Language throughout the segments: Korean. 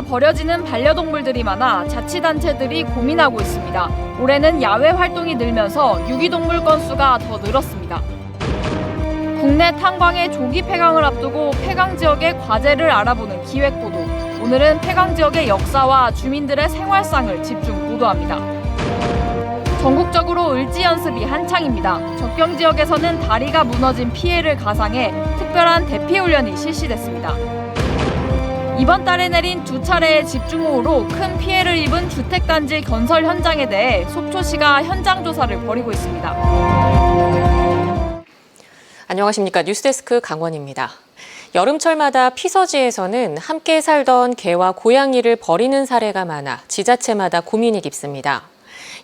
야외에서 버려지는 반려동물들이 많아 자치단체들이 고민하고 있습니다. 올해는 야외 활동이 늘면서 유기동물 건수가 더 늘었습니다. 국내 탄광의 조기 폐광을 앞두고 폐광 지역의 과제를 알아보는 기획보도. 오늘은 폐광 지역의 역사와 주민들의 생활상을 집중 보도합니다. 전국적으로 을지 연습이 한창입니다. 접경 지역에서는 다리가 무너진 피해를 가상해 특별한 대피 훈련이 실시됐습니다. 이번 달에 내린 2차례의 집중호우로 큰 피해를 입은 주택단지 건설 현장에 대해 속초시가 현장 조사를 벌이고 있습니다. 안녕하십니까. 뉴스데스크 강원입니다. 여름철마다 피서지에서는 함께 살던 개와 고양이를 버리는 사례가 많아 지자체마다 고민이 깊습니다.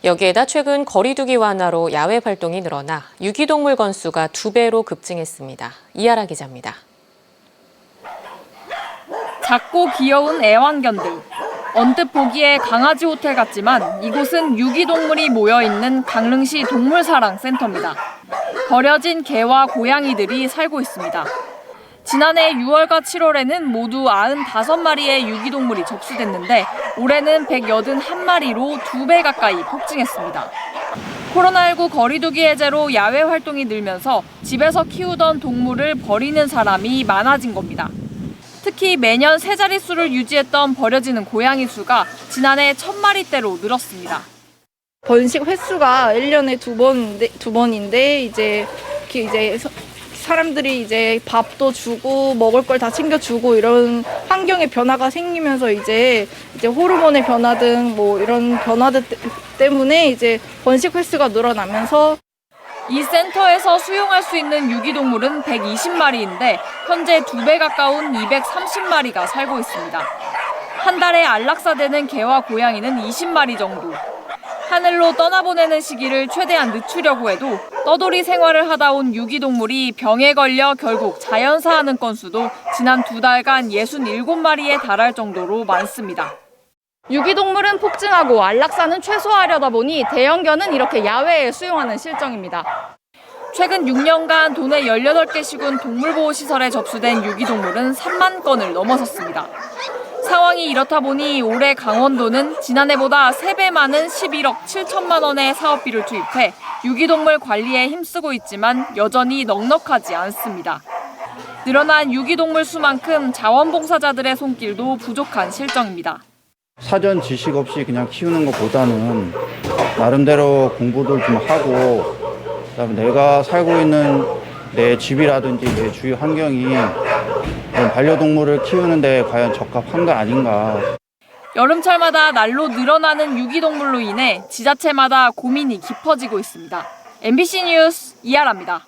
여기에다 최근 거리두기 완화로 야외 활동이 늘어나 유기동물 건수가 2배로 급증했습니다. 이하라 기자입니다. 작고 귀여운 애완견들. 언뜻 보기에 강아지 호텔 같지만 이곳은 유기동물이 모여있는 강릉시 동물사랑센터입니다. 버려진 개와 고양이들이 살고 있습니다. 지난해 6월과 7월에는 모두 95마리의 유기동물이 접수됐는데 올해는 181마리로 2배 가까이 폭증했습니다. 코로나19 거리두기 해제로 야외 활동이 늘면서 집에서 키우던 동물을 버리는 사람이 많아진 겁니다. 특히 매년 세 자릿수를 유지했던 버려지는 고양이 수가 지난해 1000마리대로 늘었습니다. 번식 횟수가 1년에 두 번인데 이제 사람들이 이제 밥도 주고 먹을 걸 다 챙겨주고 이런 환경의 변화가 생기면서 이제 호르몬의 변화 등 뭐 이런 변화들 때문에 이제 번식 횟수가 늘어나면서 이 센터에서 수용할 수 있는 유기동물은 120마리인데 현재 2배 가까운 230마리가 살고 있습니다. 한 달에 안락사되는 개와 고양이는 20마리 정도. 하늘로 떠나보내는 시기를 최대한 늦추려고 해도 떠돌이 생활을 하다 온 유기동물이 병에 걸려 결국 자연사하는 건수도 지난 2달간 67마리에 달할 정도로 많습니다. 유기동물은 폭증하고 안락사는 최소화하려다 보니 대형견은 이렇게 야외에 수용하는 실정입니다. 최근 6년간 도내 18개 시군 동물보호시설에 접수된 유기동물은 3만 건을 넘어섰습니다. 상황이 이렇다 보니 올해 강원도는 지난해보다 3배 많은 11억 7천만 원의 사업비를 투입해 유기동물 관리에 힘쓰고 있지만 여전히 넉넉하지 않습니다. 늘어난 유기동물 수만큼 자원봉사자들의 손길도 부족한 실정입니다. 사전 지식 없이 그냥 키우는 것보다는 나름대로 공부를 좀 하고 그다음에 내가 살고 있는 내 집이라든지 내 주위 환경이 반려동물을 키우는데 과연 적합한 거 아닌가. 여름철마다 날로 늘어나는 유기동물로 인해 지자체마다 고민이 깊어지고 있습니다. MBC 뉴스 이하라입니다.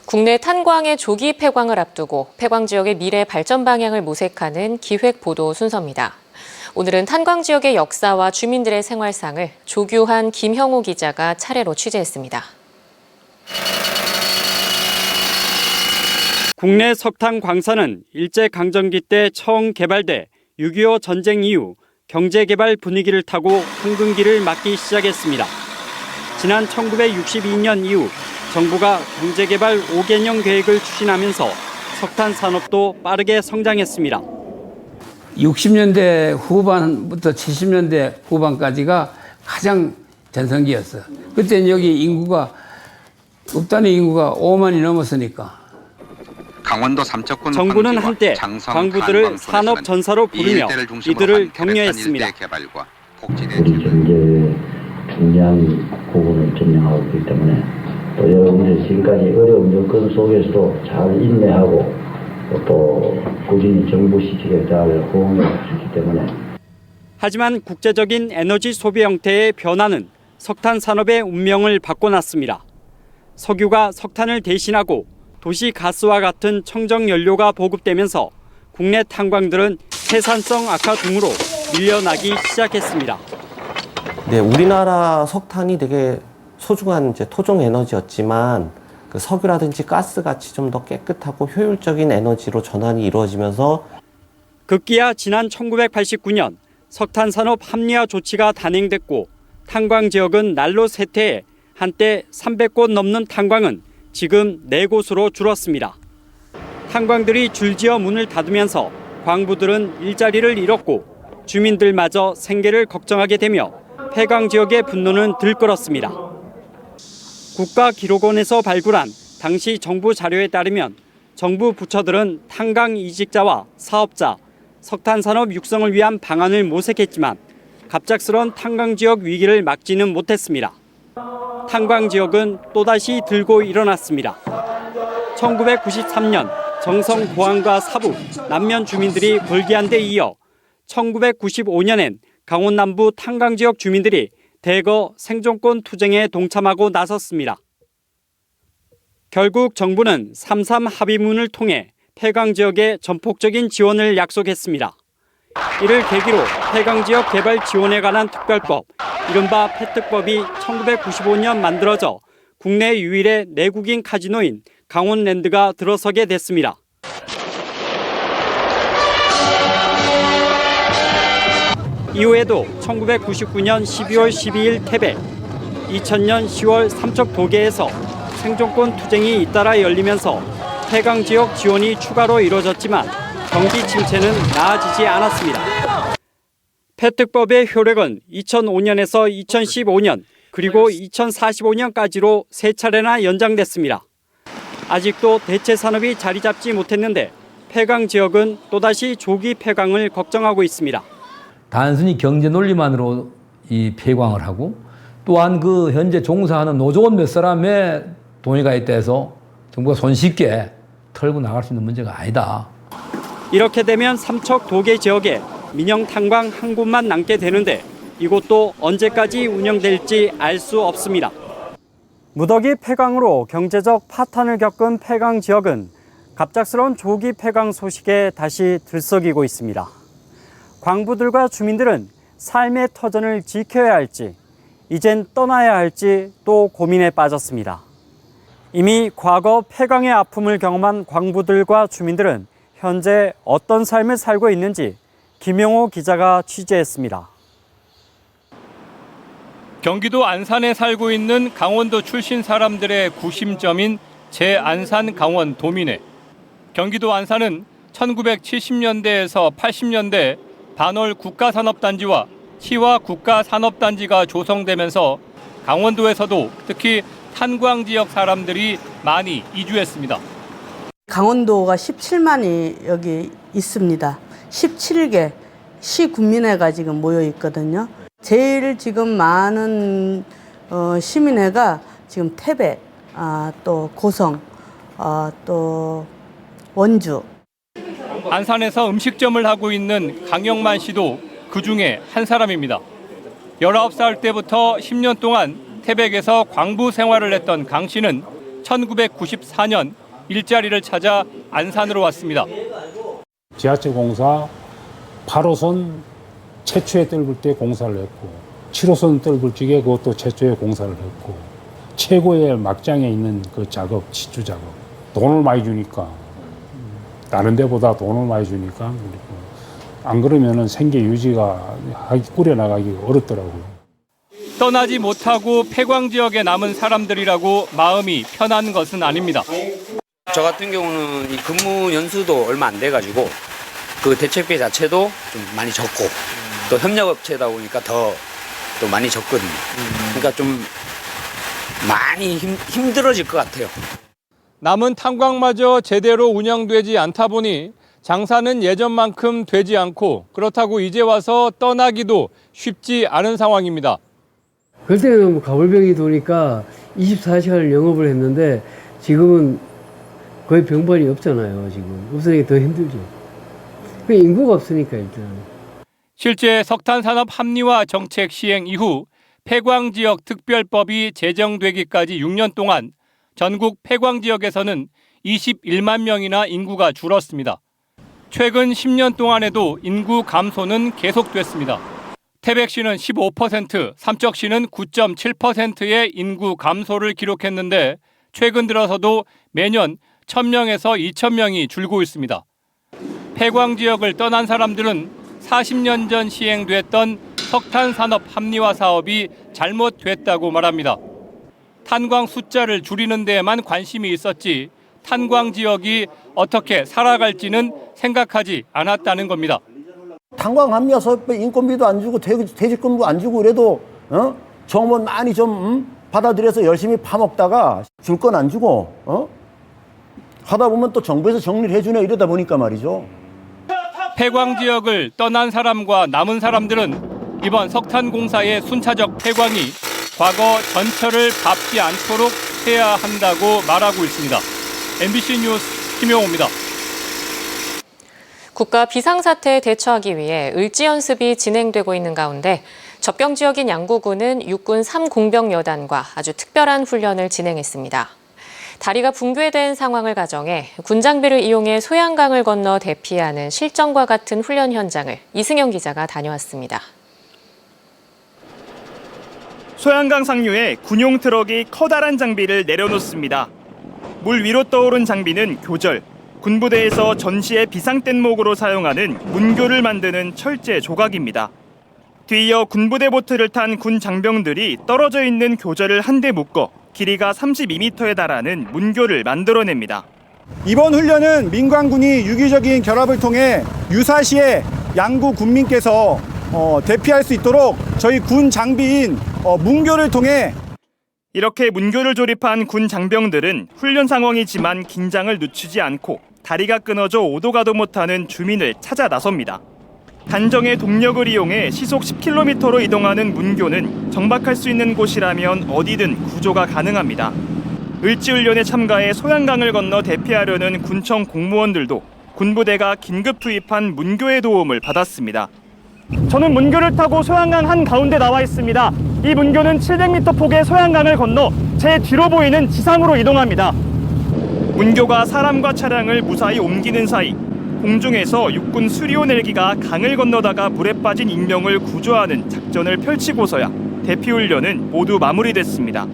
국내 탄광의 조기 폐광을 앞두고 폐광 지역의 미래 발전 방향을 모색하는 기획 보도 순서입니다. 오늘은 탄광 지역의 역사와 주민들의 생활상을 조규환, 김형우 기자가 차례로 취재했습니다. 국내 석탄 광산은 일제강점기 때 처음 개발돼 6.25 전쟁 이후 경제개발 분위기를 타고 흥근기를 맞기 시작했습니다. 지난 1962년 이후 정부가 경제개발 5개년 계획을 추진하면서 석탄 산업도 빠르게 성장했습니다. 60년대 후반부터 70년대 후반까지가 가장 전성기였어요. 그때는 여기 읍단의 인구가 5만이 넘었으니까. 강원도 삼척군 정부는 한때 광부들을 산업 전사로 부르며 이들을 격려했습니다. 우리 경제의 중요한 부분을 점령하고 있기 때문에 또 여러분들이 지금까지 어려운 여건 속에서도 잘 인내하고 또 꾸준히 정부 시책에 잘 호응해 주셨기 때문에. 하지만 국제적인 에너지 소비 형태의 변화는 석탄 산업의 운명을 바꿔놨습니다. 석유가 석탄을 대신하고 도시 가스와 같은 청정 연료가 보급되면서 국내 탄광들은 생산성 악화 등으로 밀려나기 시작했습니다. 네, 우리나라 석탄이 되게 소중한 토종 에너지였지만 그 석유라든지 가스 같이 좀 더 깨끗하고 효율적인 에너지로 전환이 이루어지면서 급기야 지난 1989년 석탄산업 합리화 조치가 단행됐고 탄광 지역은 날로 쇠퇴해 한때 300곳 넘는 탄광은 지금 4곳으로 줄었습니다. 탄광들이 줄지어 문을 닫으면서 광부들은 일자리를 잃었고 주민들마저 생계를 걱정하게 되며 폐광 지역의 분노는 들끓었습니다. 국가기록원에서 발굴한 당시 정부 자료에 따르면 정부 부처들은 탄광 이직자와 사업자, 석탄산업 육성을 위한 방안을 모색했지만 갑작스런 탄광 지역 위기를 막지는 못했습니다. 탄광 지역은 또다시 들고 일어났습니다. 1993년 정성 고항과 사부, 남면 주민들이 벌기한 데 이어 1995년엔 강원 남부 탄광 지역 주민들이 대거 생존권 투쟁에 동참하고 나섰습니다. 결국 정부는 3.3 합의문을 통해 폐광 지역에 전폭적인 지원을 약속했습니다. 이를 계기로 폐광 지역 개발 지원에 관한 특별법, 이른바 폐특법이 1995년 만들어져 국내 유일의 내국인 카지노인 강원랜드가 들어서게 됐습니다. 이후에도 1999년 12월 12일 태백, 2000년 10월 삼척도계에서 생존권 투쟁이 잇따라 열리면서 폐광 지역 지원이 추가로 이뤄졌지만 경기 침체는 나아지지 않았습니다. 폐특법의 효력은 2005년에서 2015년 그리고 2045년까지로 3차례나 연장됐습니다. 아직도 대체 산업이 자리 잡지 못했는데 폐광 지역은 또다시 조기 폐광을 걱정하고 있습니다. 단순히 경제 논리만으로 이 폐광을 하고 또한 그 현재 종사하는 노조원 몇 사람의 동의가 있다 해서 정부가 손쉽게 털고 나갈 수 있는 문제가 아니다. 이렇게 되면 삼척 도계 지역에 민영 탄광 한 곳만 남게 되는데 이곳도 언제까지 운영될지 알 수 없습니다. 무더기 폐광으로 경제적 파탄을 겪은 폐광 지역은 갑작스러운 조기 폐광 소식에 다시 들썩이고 있습니다. 광부들과 주민들은 삶의 터전을 지켜야 할지, 이젠 떠나야 할지 또 고민에 빠졌습니다. 이미 과거 폐광의 아픔을 경험한 광부들과 주민들은 현재 어떤 삶을 살고 있는지 김용호 기자가 취재했습니다. 경기도 안산에 살고 있는 강원도 출신 사람들의 구심점인 제안산 강원 도민회. 경기도 안산은 1970년대에서 80년대 반월 국가산업단지와 시와 국가산업단지가 조성되면서 강원도에서도 특히 탄광 지역 사람들이 많이 이주했습니다. 강원도가 17만이 여기 있습니다. 17개 시군민회가 지금 모여 있거든요. 제일 지금 많은 시민회가 지금 태백, 또 고성, 또 원주. 안산에서 음식점을 하고 있는 강영만 씨도 그중에 한 사람입니다. 19살 때부터 10년 동안 태백에서 광부 생활을 했던 강 씨는 1994년 일자리를 찾아 안산으로 왔습니다. 지하철 공사 8호선 최초에 뜰 때 공사를 했고 7호선 뜰 적에 그것도 최초에 공사를 했고 최고의 막장에 있는 그 작업, 치주 작업. 돈을 많이 주니까 다른 데보다 돈을 많이 주니까 안 그러면은 생계 유지가 꾸려나가기 어렵더라고요. 떠나지 못하고 폐광 지역에 남은 사람들이라고 마음이 편한 것은 아닙니다. 저 같은 경우는 이 근무 연수도 얼마 안 돼가지고 그 대책비 자체도 좀 많이 적고 또 협력업체다 보니까 더 많이 적거든요. 그러니까 좀 많이 힘들어질 것 같아요. 남은 탄광마저 제대로 운영되지 않다 보니 장사는 예전만큼 되지 않고 그렇다고 이제 와서 떠나기도 쉽지 않은 상황입니다. 그때는 뭐 가불병이 도니까 24시간을 영업을 했는데 지금은 거의 병반이 없잖아요. 지금 없으니까 더 힘들죠. 그 인구가 없으니까 일단. 실제 석탄산업 합리화 정책 시행 이후 폐광지역 특별법이 제정되기까지 6년 동안 전국 폐광지역에서는 21만 명이나 인구가 줄었습니다. 최근 10년 동안에도 인구 감소는 계속됐습니다. 태백시는 15%, 삼척시는 9.7%의 인구 감소를 기록했는데 최근 들어서도 매년 1,000명에서 2,000명이 줄고 있습니다. 폐광 지역을 떠난 사람들은 40년 전 시행됐던 석탄 산업 합리화 사업이 잘못됐다고 말합니다. 탄광 숫자를 줄이는 데에만 관심이 있었지 탄광 지역이 어떻게 살아갈지는 생각하지 않았다는 겁니다. 탄광 합리화 사업에 인건비도 안 주고 퇴직금도 안 주고 그래도 정원 많이 좀 받아들여서 열심히 파먹다가 줄 건 안 주고 하다 보면 또 정부에서 정리를 해주네 이러다 보니까 말이죠. 폐광 지역을 떠난 사람과 남은 사람들은 이번 석탄 공사의 순차적 폐광이 과거 전철을 밟지 않도록 해야 한다고 말하고 있습니다. MBC 뉴스 김용호입니다. 국가 비상사태에 대처하기 위해 을지연습이 진행되고 있는 가운데 접경 지역인 양구군은 육군 3공병여단과 아주 특별한 훈련을 진행했습니다. 다리가 붕괴된 상황을 가정해 군장비를 이용해 소양강을 건너 대피하는 실전과 같은 훈련 현장을 이승현 기자가 다녀왔습니다. 소양강 상류에 군용 트럭이 커다란 장비를 내려놓습니다. 물 위로 떠오른 장비는 교절, 군부대에서 전시의 비상뗏목으로 사용하는 문교를 만드는 철제 조각입니다. 뒤이어 군부대 보트를 탄 군 장병들이 떨어져 있는 교절을 한데 묶어 길이가 32m에 달하는 문교를 만들어냅니다. 이번 훈련은 민관군이 유기적인 결합을 통해 유사시에 양구 군민께서 대피할 수 있도록 저희 군 장비인 문교를 통해 이렇게 문교를 조립한 군 장병들은 훈련 상황이지만 긴장을 늦추지 않고 다리가 끊어져 오도 가도 못하는 주민을 찾아 나섭니다. 단정의 동력을 이용해 시속 10km로 이동하는 문교는 정박할 수 있는 곳이라면 어디든 구조가 가능합니다. 을지훈련에 참가해 소양강을 건너 대피하려는 군청 공무원들도 군부대가 긴급 투입한 문교의 도움을 받았습니다. 저는 문교를 타고 소양강 한가운데 나와 있습니다. 이 문교는 700m 폭의 소양강을 건너 제 뒤로 보이는 지상으로 이동합니다. 문교가 사람과 차량을 무사히 옮기는 사이 공중에서 육군 수리온 헬기가 강을 건너다가 물에 빠진 인명을 구조하는 작전을 펼치고서야 대피훈련은 모두 마무리됐습니다.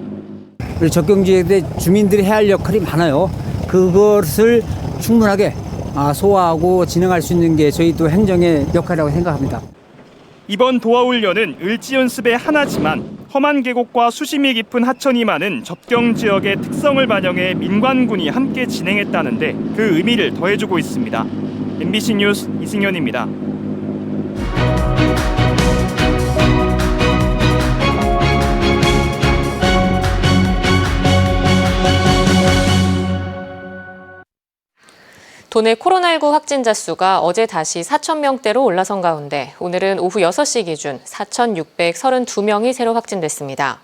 접경지역에 주민들이 해야 할 역할이 많아요. 그것을 충분하게 소화하고 진행할 수 있는 게 저희 또 행정의 역할이라고 생각합니다. 이번 도하훈련은 을지연습의 하나지만 험한 계곡과 수심이 깊은 하천이 많은 접경 지역의 특성을 반영해 민관군이 함께 진행했다는데 그 의미를 더해주고 있습니다. MBC 뉴스 이승현입니다. 도내 코로나19 확진자 수가 어제 다시 4,000명대로 올라선 가운데 오늘은 오후 6시 기준 4,632명이 새로 확진됐습니다.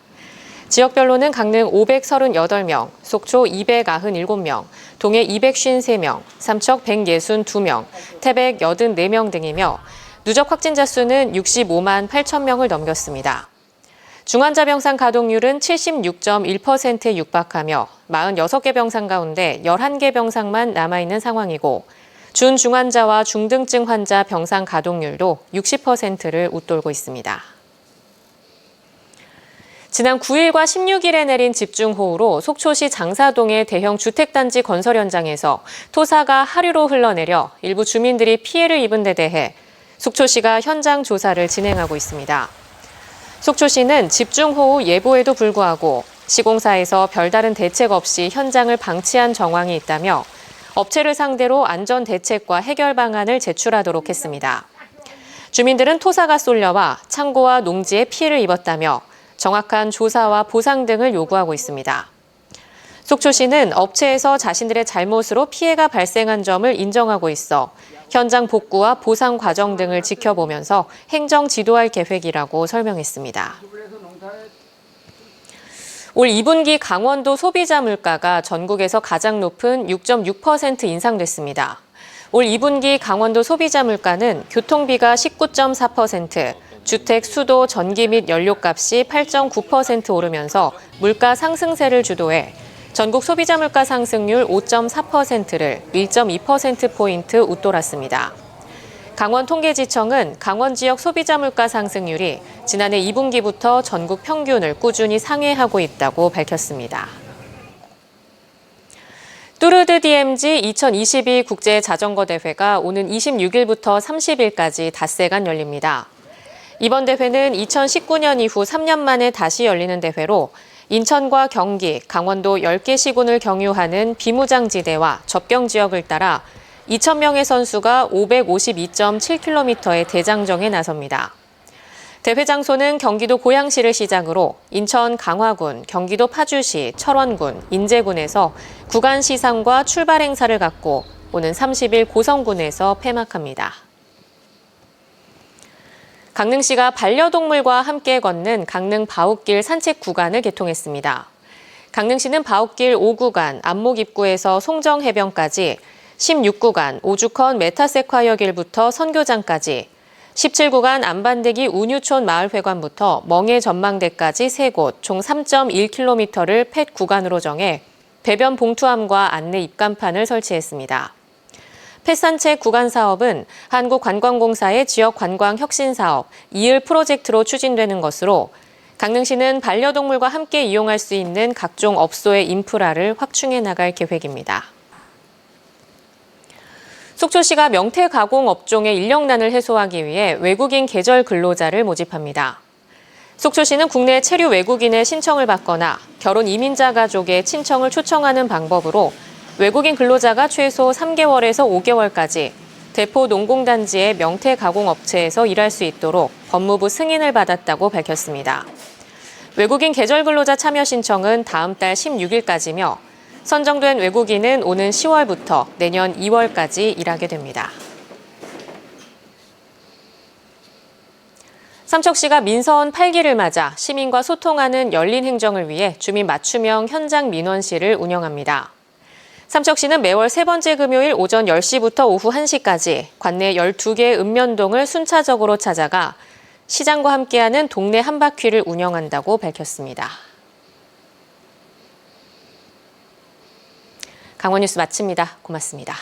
지역별로는 강릉 538명, 속초 297명, 동해 253명, 삼척 162명, 태백 84명 등이며 누적 확진자 수는 65만 8천 명을 넘겼습니다. 중환자 병상 가동률은 76.1%에 육박하며 46개 병상 가운데 11개 병상만 남아있는 상황이고 준중환자와 중등증 환자 병상 가동률도 60%를 웃돌고 있습니다. 지난 9일과 16일에 내린 집중호우로 속초시 장사동의 대형 주택단지 건설 현장에서 토사가 하류로 흘러내려 일부 주민들이 피해를 입은 데 대해 속초시가 현장 조사를 진행하고 있습니다. 속초시는 집중호우 예보에도 불구하고 시공사에서 별다른 대책 없이 현장을 방치한 정황이 있다며 업체를 상대로 안전 대책과 해결 방안을 제출하도록 했습니다. 주민들은 토사가 쏠려와 창고와 농지에 피해를 입었다며 정확한 조사와 보상 등을 요구하고 있습니다. 속초시는 업체에서 자신들의 잘못으로 피해가 발생한 점을 인정하고 있어 현장 복구와 보상 과정 등을 지켜보면서 행정 지도할 계획이라고 설명했습니다. 올 2분기 강원도 소비자 물가가 전국에서 가장 높은 6.6% 인상됐습니다. 올 2분기 강원도 소비자 물가는 교통비가 19.4%, 주택, 수도, 전기 및 연료값이 8.9% 오르면서 물가 상승세를 주도해 전국 소비자 물가 상승률 5.4%를 1.2%포인트 웃돌았습니다. 강원통계지청은 강원 지역 소비자 물가 상승률이 지난해 2분기부터 전국 평균을 꾸준히 상회하고 있다고 밝혔습니다. 뚜르드 DMZ 2022 국제자전거대회가 오는 26일부터 30일까지 닷새간 열립니다. 이번 대회는 2019년 이후 3년 만에 다시 열리는 대회로 인천과 경기, 강원도 10개 시군을 경유하는 비무장지대와 접경 지역을 따라 2,000명의 선수가 552.7km의 대장정에 나섭니다. 대회 장소는 경기도 고양시를 시작으로 인천 강화군, 경기도 파주시, 철원군, 인제군에서 구간 시상과 출발 행사를 갖고 오는 30일 고성군에서 폐막합니다. 강릉시가 반려동물과 함께 걷는 강릉 바웃길 산책 구간을 개통했습니다. 강릉시는 바웃길 5구간 안목입구에서 송정해변까지 16구간 오죽헌 메타세콰이어 길부터 선교장까지 17구간 안반대기 운유촌 마을회관부터 멍해 전망대까지 3곳 총 3.1km를 펫 구간으로 정해 배변 봉투함과 안내 입간판을 설치했습니다. 펫 산책 구간 사업은 한국관광공사의 지역 관광 혁신 사업 이을 프로젝트로 추진되는 것으로 강릉시는 반려동물과 함께 이용할 수 있는 각종 업소의 인프라를 확충해 나갈 계획입니다. 속초시가 명태 가공 업종의 인력난을 해소하기 위해 외국인 계절 근로자를 모집합니다. 속초시는 국내 체류 외국인의 신청을 받거나 결혼 이민자 가족의 친청을 초청하는 방법으로 외국인 근로자가 최소 3개월에서 5개월까지 대포 농공단지의 명태 가공 업체에서 일할 수 있도록 법무부 승인을 받았다고 밝혔습니다. 외국인 계절 근로자 참여 신청은 다음 달 16일까지며 선정된 외국인은 오는 10월부터 내년 2월까지 일하게 됩니다. 삼척시가 민선 8기를 맞아 시민과 소통하는 열린 행정을 위해 주민 맞춤형 현장 민원실을 운영합니다. 삼척시는 매월 세 번째 금요일 오전 10시부터 오후 1시까지 관내 12개의 읍면동을 순차적으로 찾아가 시장과 함께하는 동네 한바퀴를 운영한다고 밝혔습니다. 강원 뉴스 마칩니다. 고맙습니다.